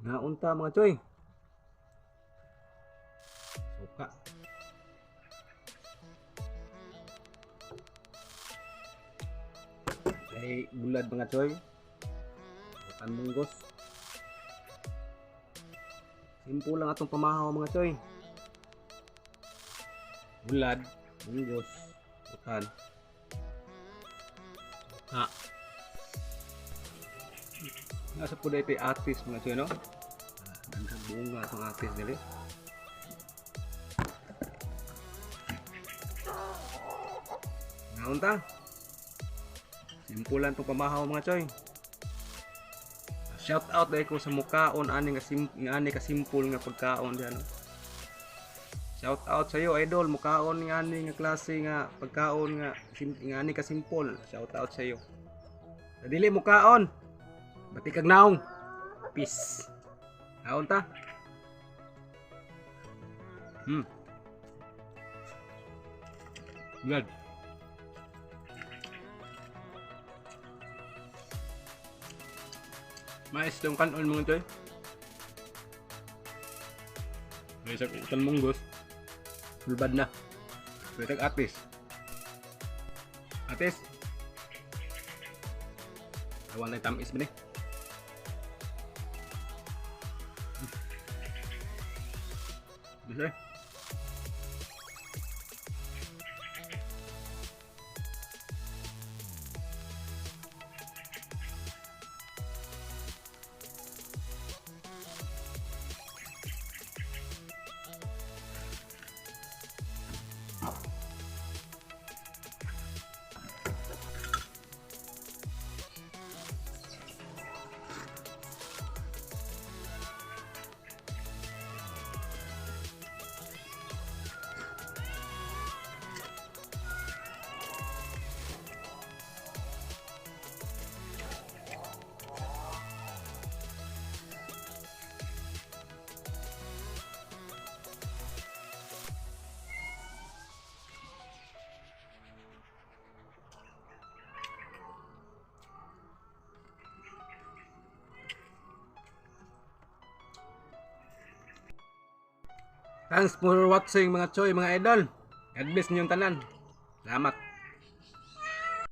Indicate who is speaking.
Speaker 1: Naunta mga choy. Suka. Ay bulad mga choy. Bukan munggos. Simple lang atong pamahaw mga choy. Bulad, munggos, bukan. Ha. Nasa po dahil atis mga choy no? Ang bunga itong atis dali. Naunta. Simple lang itong pamahaw mga choy. Shout out dahil ko sa mukaon ani ka simple nga pagkaon diyan. Shout out sa iyo idol, mukaon nga ani nga klase nga pagkaon nga ani ka simple. Shout out sa iyo. Sa dili mukaon. Bati kag naong. Peace. Naon ta? Good. Mais tong kanon mga choy. May sa ikan munggos. Bulbad na. Pwede atis. Atis. Awan na tamis ba ni? Bisa. Thanks for watching mga choy, mga idol. God bless ninyong tanan. Salamat.